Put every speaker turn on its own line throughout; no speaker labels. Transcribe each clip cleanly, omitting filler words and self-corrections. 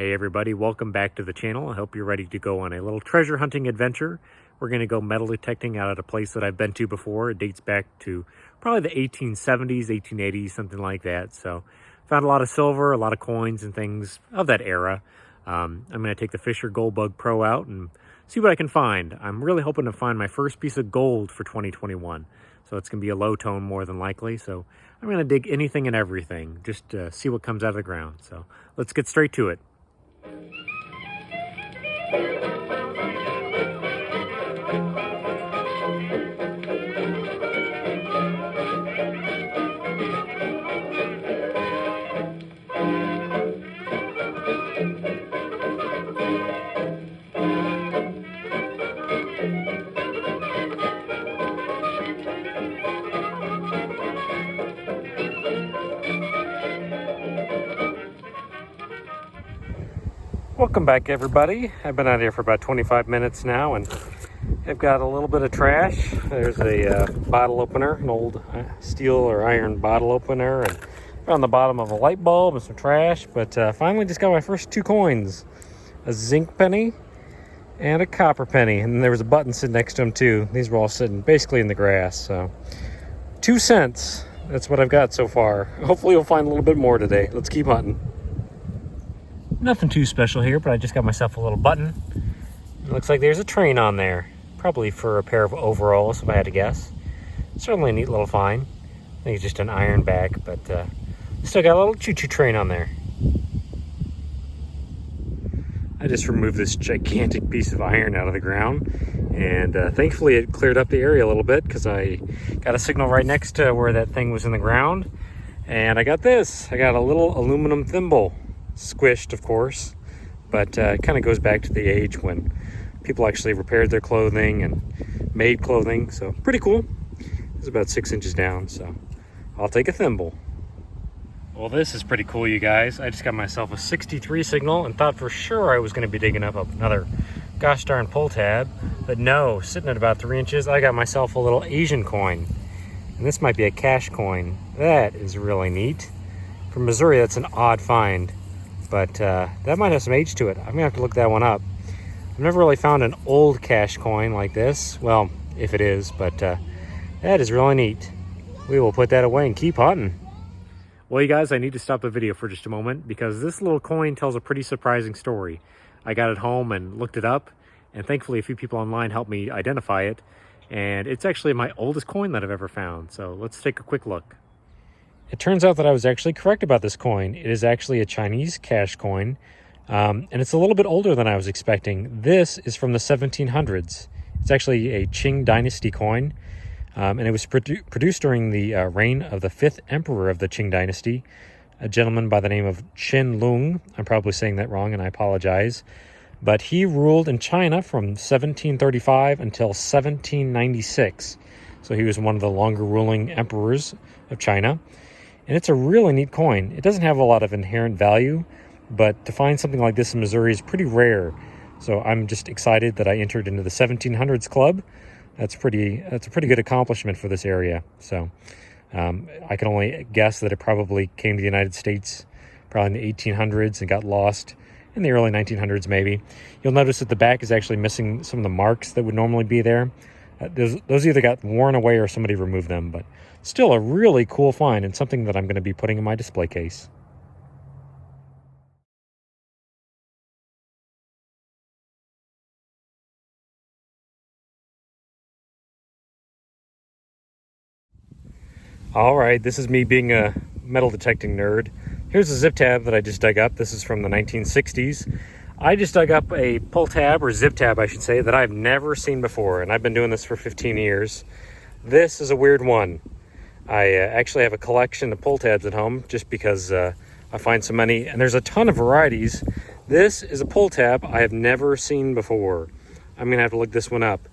Hey everybody, welcome back to the channel. I hope you're ready to go on a little treasure hunting adventure. We're going to go metal detecting out at a place that I've been to before. It dates back to probably the 1870s, 1880s, something like that. So found a lot of silver, a lot of coins and things of that era. I'm going to take the Fisher Gold Bug Pro out and see what I can find. I'm really hoping to find my first piece of gold for 2021. So it's going to be a low tone more than likely. So I'm going to dig anything and everything just to see what comes out of the ground. So let's get straight to it. Welcome back everybody. I've been out here for about 25 minutes now and I've got a little bit of trash. There's a bottle opener, an old steel or iron bottle opener, and found the bottom of a light bulb and some trash, but finally just got my first two coins, a zinc penny and a copper penny, and there was a button sitting next to them too. These were all sitting basically in the grass, so 2 cents. That's what I've got so far. Hopefully we'll find a little bit more today. Let's keep hunting. Nothing too special here, but I just got myself a little button. It looks like there's a train on there. Probably for a pair of overalls, if I had to guess. Certainly a neat little find. I think it's just an iron bag, but still got a little choo-choo train on there. I just removed this gigantic piece of iron out of the ground, and thankfully it cleared up the area a little bit because I got a signal right next to where that thing was in the ground. And I got this. I got a little aluminum thimble. Squished, of course, but it kind of goes back to the age when people actually repaired their clothing and made clothing, so pretty cool. It's about 6 inches down, so I'll take a thimble. Well, this is pretty cool, you guys. I just got myself a 63 signal and thought for sure I was going to be digging up another gosh darn pull tab, but no, sitting at about 3 inches, I got myself a little Asian coin, and this might be a cash coin. That is really neat. From Missouri, that's an odd find. But that might have some age to it. I'm gonna have to look that one up. I've never really found an old cash coin like this. Well, if it is, but that is really neat. We will put that away and keep hunting. Well, you guys, I need to stop the video for just a moment because this little coin tells a pretty surprising story. I got it home and looked it up, and thankfully a few people online helped me identify it. And it's actually my oldest coin that I've ever found. So let's take a quick look. It turns out that I was actually correct about this coin. It is actually a Chinese cash coin, and it's a little bit older than I was expecting. This is from the 1700s. It's actually a Qing dynasty coin, and it was produced during the reign of the 5th emperor of the Qing dynasty, a gentleman by the name of Qin Lung. I'm probably saying that wrong, and I apologize. But he ruled in China from 1735 until 1796. So he was one of the longer ruling emperors of China. And it's a really neat coin. It doesn't have a lot of inherent value, but to find something like this in Missouri is pretty rare. So I'm just excited that I entered into the 1700's club. That's a pretty good accomplishment for this area. So I can only guess that it probably came to the United States probably in the 1800s and got lost in the early 1900s maybe. You'll notice that the back is actually missing some of the marks that would normally be there. Those either got worn away or somebody removed them, but still a really cool find and something that I'm going to be putting in my display case. All right, this is me being a metal detecting nerd. Here's a zip tab that I just dug up. This is from the 1960s. I just dug up a pull tab, or zip tab I should say, that I've never seen before, and I've been doing this for 15 years. This is a weird one. I actually have a collection of pull tabs at home just because I find so many, and there's a ton of varieties. This is a pull tab I have never seen before. I'm going to have to look this one up.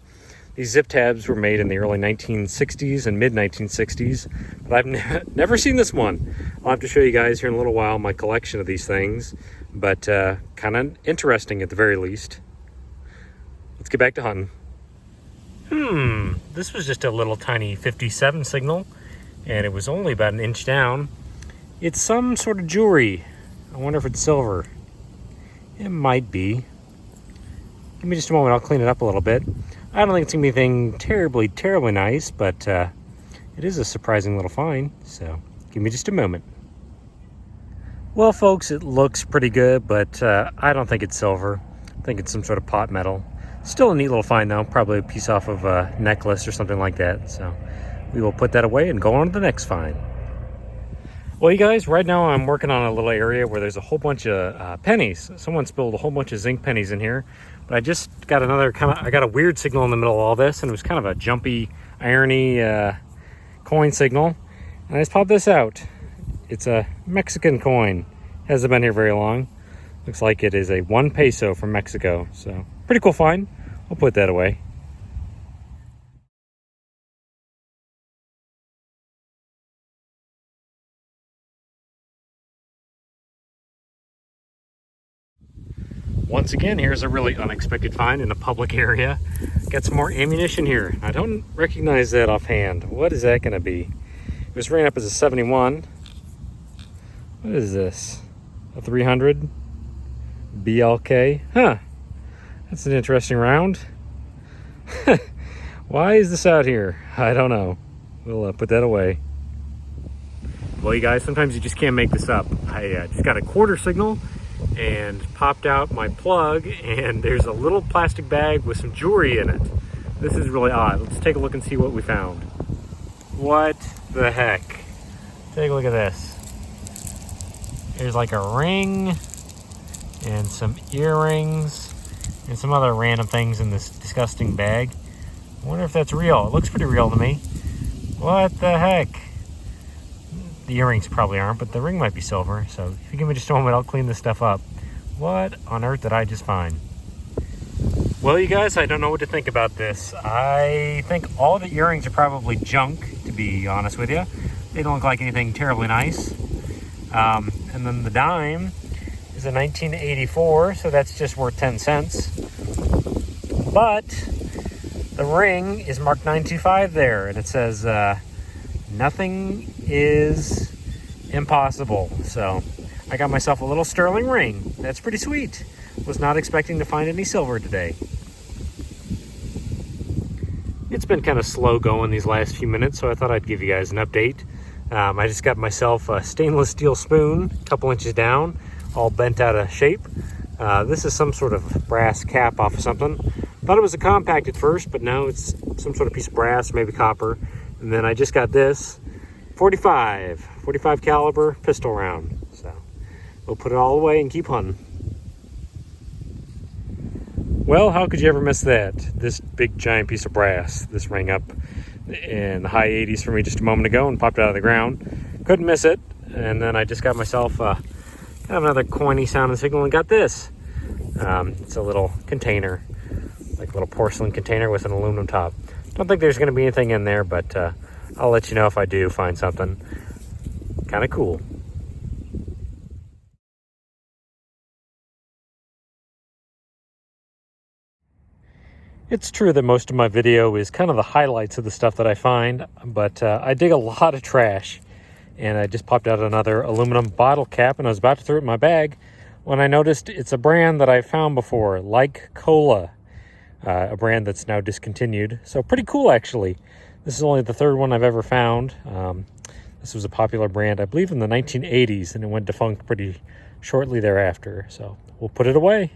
These zip tabs were made in the early 1960s and mid-1960s, but I've never seen this one. I'll have to show you guys here in a little while my collection of these things, but kind of interesting at the very least. Let's get back to hunting. This was just a little tiny 57 signal, and it was only about 1 inch down. It's some sort of jewelry. I wonder if it's silver. It might be. Give me just a moment, I'll clean it up a little bit. I don't think it's gonna be anything terribly nice, but it is a surprising little find, so give me just a moment. Well, folks, it looks pretty good, but I don't think it's silver. I think it's some sort of pot metal. Still a neat little find, though. Probably a piece off of a necklace or something like that. So we will put that away and go on to the next find. Well, you guys, right now I'm working on a little area where there's a whole bunch of pennies. Someone spilled a whole bunch of zinc pennies in here, but I just got I got a weird signal in the middle of all this, and it was kind of a jumpy, irony coin signal. And I just popped this out. It's a Mexican coin. Hasn't been here very long. Looks like it is a 1 peso from Mexico. So pretty cool find. We'll put that away. Once again, here's a really unexpected find in a public area. Got some more ammunition here. I don't recognize that offhand. What is that going to be? It was ran up as a 71. What is this? A 300 BLK? Huh. That's an interesting round. Why is this out here? I don't know. We'll put that away. Well, you guys, sometimes you just can't make this up. I just got a quarter signal and popped out my plug, and there's a little plastic bag with some jewelry in it. This is really odd. Let's take a look and see what we found. What the heck? Take a look at this. There's like a ring and some earrings and some other random things in this disgusting bag. I wonder if that's real. It looks pretty real to me. What the heck? The earrings probably aren't, but the ring might be silver. So if you give me just a moment, I'll clean this stuff up. What on earth did I just find? Well, you guys, I don't know what to think about this. I think all the earrings are probably junk, to be honest with you. They don't look like anything terribly nice. And then the dime is a 1984, so that's just worth 10 cents. But the ring is marked 925 there, and it says nothing is impossible. So I got myself a little sterling ring. That's pretty sweet. Was not expecting to find any silver today. It's been kind of slow going these last few minutes, so I thought I'd give you guys an update. I just got myself a stainless steel spoon, a couple inches down, all bent out of shape. This is some sort of brass cap off of something. Thought it was a compact at first, but no, it's some sort of piece of brass, maybe copper. And then I just got this 45 caliber pistol round. So we'll put it all away and keep hunting. Well, how could you ever miss that? This big giant piece of brass. This rang up in the high 80s for me just a moment ago and popped out of the ground. Couldn't miss it. And then I just got myself kind of another coiny sounding signal and got this. It's a little container, like a little porcelain container with an aluminum top. Don't think there's going to be anything in there, but I'll let you know if I do find something kind of cool. It's true that most of my video is kind of the highlights of the stuff that I find, but I dig a lot of trash. And I just popped out another aluminum bottle cap, and I was about to throw it in my bag when I noticed it's a brand that I found before, Like Cola, a brand that's now discontinued. So pretty cool, actually. This is only the third one I've ever found. This was a popular brand, I believe, in the 1980s, and it went defunct pretty shortly thereafter. So we'll put it away.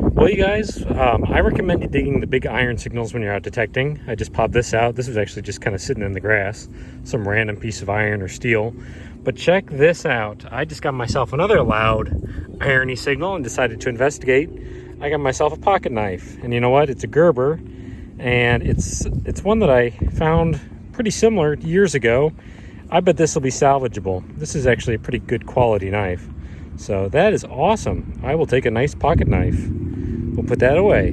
Well, you guys, I recommend digging the big iron signals when you're out detecting. I just popped this out. This was actually just kind of sitting in the grass, some random piece of iron or steel. But check this out. I just got myself another loud irony signal and decided to investigate. I got myself a pocket knife, and you know what? It's a Gerber, and it's one that I found pretty similar years ago. I bet this will be salvageable. This is actually a pretty good quality knife. So that is awesome. I will take a nice pocket knife. We'll put that away.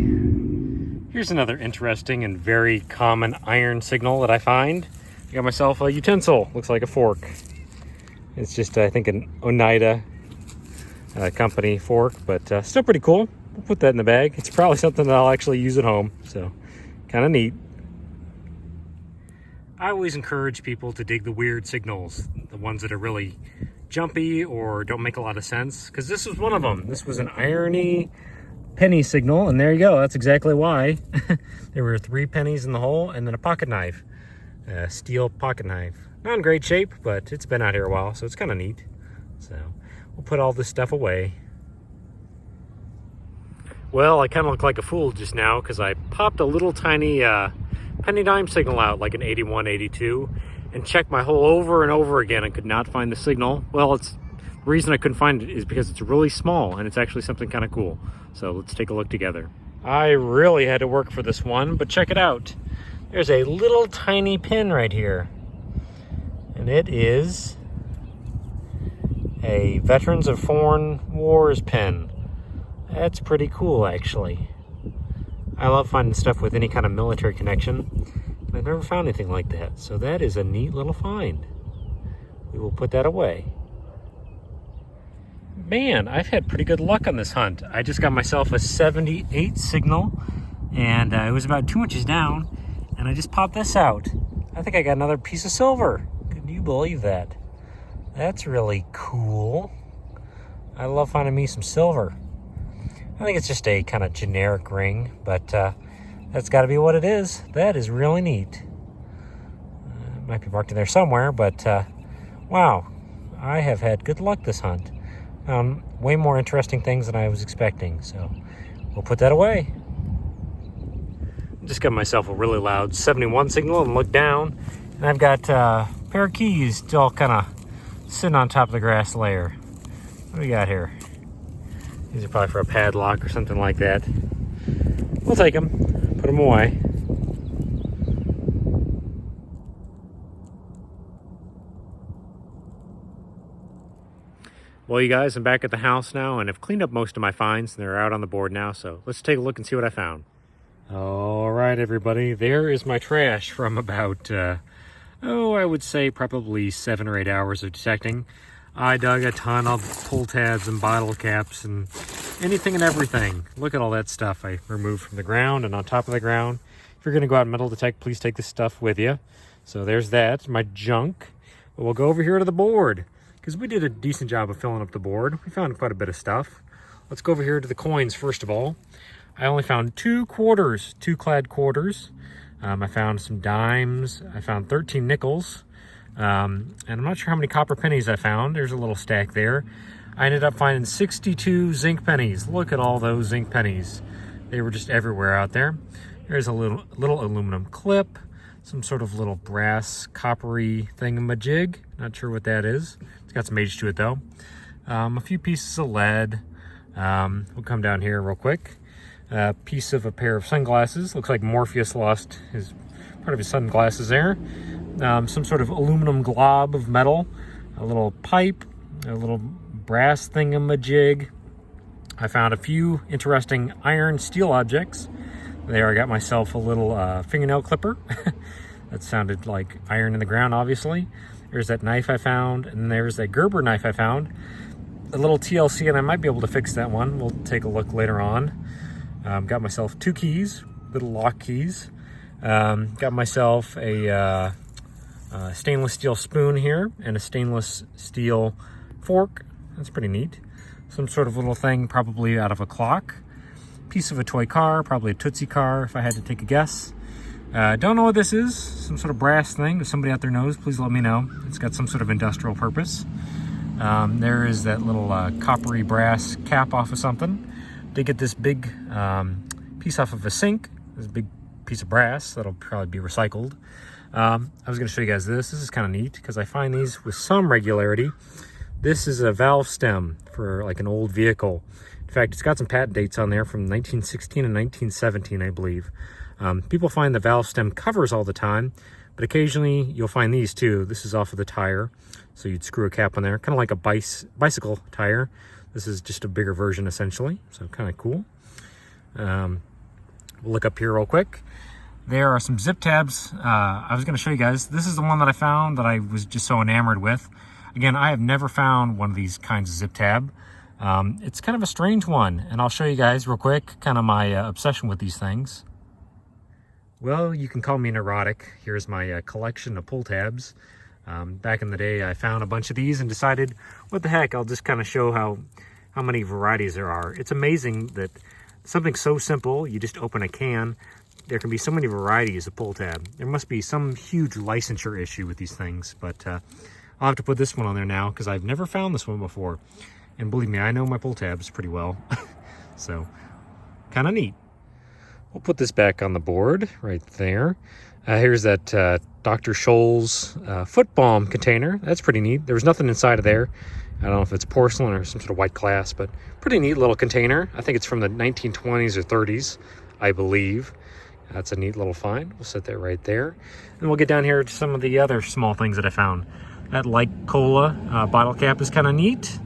Here's another interesting and very common iron signal that I find. I got myself a utensil. Looks like a fork. It's just, I think, an Oneida company fork, but still pretty cool. We'll put that in the bag. It's probably something that I'll actually use at home, so kind of neat. I always encourage people to dig the weird signals, the ones that are really jumpy or don't make a lot of sense, because this was one of them. This was an irony penny signal, and there you go. That's exactly why. There were 3 pennies in the hole, and then a pocket knife, a steel pocket knife. Not in great shape, but it's been out here a while, so it's kind of neat. So we'll put all this stuff away. Well, I kind of look like a fool just now because I popped a little tiny penny dime signal out, like an 81, 82, and checked my hole over and over again and could not find the signal. Well, the reason I couldn't find it is because it's really small, and it's actually something kind of cool. So let's take a look together. I really had to work for this one, but check it out. There's a little tiny pin right here, and it is a Veterans of Foreign Wars pin. That's pretty cool, actually. I love finding stuff with any kind of military connection, and I've never found anything like that. So that is a neat little find. We will put that away. Man, I've had pretty good luck on this hunt. I just got myself a 78 signal, and it was about 2 inches down, and I just popped this out. I think I got another piece of silver. Can you believe that? That's really cool. I love finding me some silver. I think it's just a kind of generic ring, but that's got to be what it is. That is really neat. It might be marked in there somewhere, but wow, I have had good luck this hunt. Found way more interesting things than I was expecting, so we'll put that away. Just got myself a really loud 71 signal and look down, and I've got a pair of keys still kind of sitting on top of the grass layer. What do we got here? These are probably for a padlock or something like that. We'll take them, put them away. Well, you guys, I'm back at the house now, and I've cleaned up most of my finds, and they're out on the board now, so let's take a look and see what I found. All right, everybody, there is my trash from about, I would say probably 7 or 8 hours of detecting. I dug a ton of pull tabs and bottle caps and anything and everything. Look at all that stuff I removed from the ground and on top of the ground. If you're going to go out and metal detect, please take this stuff with you. So there's that, my junk. But we'll go over here to the board because we did a decent job of filling up the board. We found quite a bit of stuff. Let's go over here to the coins first of all. I only found 2 quarters, 2 clad quarters. I found some dimes. I found 13 nickels. And I'm not sure how many copper pennies I found. There's a little stack there. I ended up finding 62 zinc pennies. Look at all those zinc pennies. They were just everywhere out there. There's a little aluminum clip, some sort of little brass coppery thingamajig. Not sure what that is. It's got some age to it though. A few pieces of lead. We'll come down here real quick. A piece of a pair of sunglasses. Looks like Morpheus lost his part of his sunglasses there. Some sort of aluminum glob of metal, a little pipe, a little brass thingamajig. I found a few interesting iron steel objects. There I got myself a little fingernail clipper. That sounded like iron in the ground, obviously. There's that knife I found, and there's that Gerber knife I found. A little TLC, and I might be able to fix that one. We'll take a look later on. Got myself 2 keys, little lock keys. Got myself a stainless steel spoon here and a stainless steel fork. That's pretty neat. Some sort of little thing probably out of a clock. Piece of a toy car, probably a Tootsie car if I had to take a guess. Don't know what this is. Some sort of brass thing. If somebody out there knows, please let me know. It's got some sort of industrial purpose. There is that little coppery brass cap off of something. Did get this big piece off of a sink. This big piece of brass that'll probably be recycled. I was going to show you guys this. This is kind of neat because I find these with some regularity. This is a valve stem for like an old vehicle. In fact, it's got some patent dates on there from 1916 and 1917, I believe. People find the valve stem covers all the time, but occasionally you'll find these too. This is off of the tire, so you'd screw a cap on there, kind of like a bicycle tire. This is just a bigger version essentially, so kind of cool. We'll look up here real quick. There are some zip tabs. I was going to show you guys. This is the one that I found that I was just so enamored with. Again, I have never found one of these kinds of zip tab. It's kind of a strange one, and I'll show you guys real quick kind of my obsession with these things. Well, you can call me neurotic. Here's my collection of pull tabs. Back in the day, I found a bunch of these and decided, what the heck, I'll just kind of show how many varieties there are. It's amazing that something so simple, you just open a can, there can be so many varieties of pull tab. There must be some huge licensure issue with these things, but I'll have to put this one on there now because I've never found this one before. And believe me, I know my pull tabs pretty well. So, kind of neat. We'll put this back on the board right there. Here's that Dr. Scholl's foot balm container. That's pretty neat. There was nothing inside of there. I don't know if it's porcelain or some sort of white glass, but pretty neat little container. I think it's from the 1920s or 30s, I believe. That's a neat little find. We'll set that right there. And we'll get down here to some of the other small things that I found. That light cola bottle cap is kind of neat.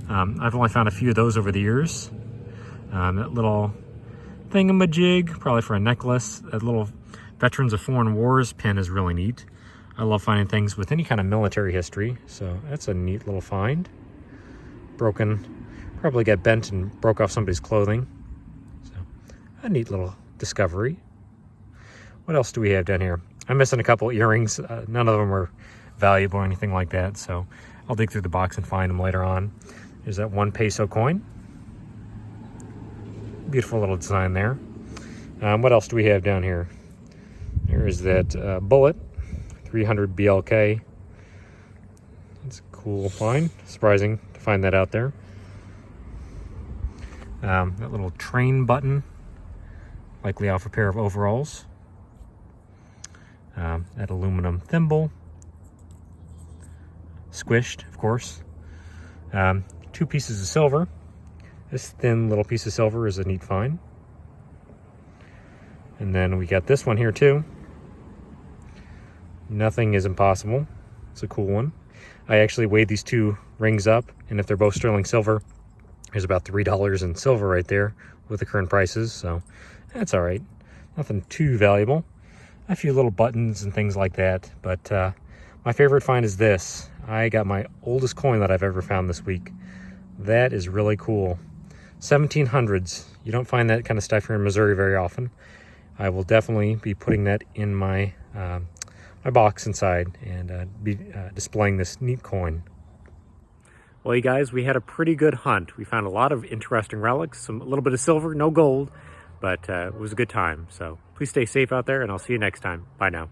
I've only found a few of those over the years. That little thingamajig, probably for a necklace. That little Veterans of Foreign Wars pin is really neat. I love finding things with any kind of military history, so that's a neat little find. Broken, probably got bent and broke off somebody's clothing. So, a neat little discovery. What else do we have down here? I'm missing a couple earrings. None of them are valuable or anything like that, so I'll dig through the box and find them later on. There's that 1 peso coin. Beautiful little design there. What else do we have down here? There is that bullet, 300 BLK. That's a cool find. Surprising to find that out there. That little train button, likely off a pair of overalls. That aluminum thimble, squished, of course. 2 pieces of silver. This thin little piece of silver is a neat find. And then we got this one here too. Nothing is impossible. It's a cool one. I actually weighed these 2 rings up, and if they're both sterling silver, there's about $3 in silver right there with the current prices, so that's all right. Nothing too valuable. A few little buttons and things like that, but my favorite find is this. I got my oldest coin that I've ever found this week. That is really cool. 1700's. You don't find that kind of stuff here in Missouri very often. I will definitely be putting that in my my box inside and be displaying this neat coin. Well, you guys, we had a pretty good hunt. We found a lot of interesting relics, a little bit of silver, no gold, but it was a good time. So please stay safe out there, and I'll see you next time. Bye now.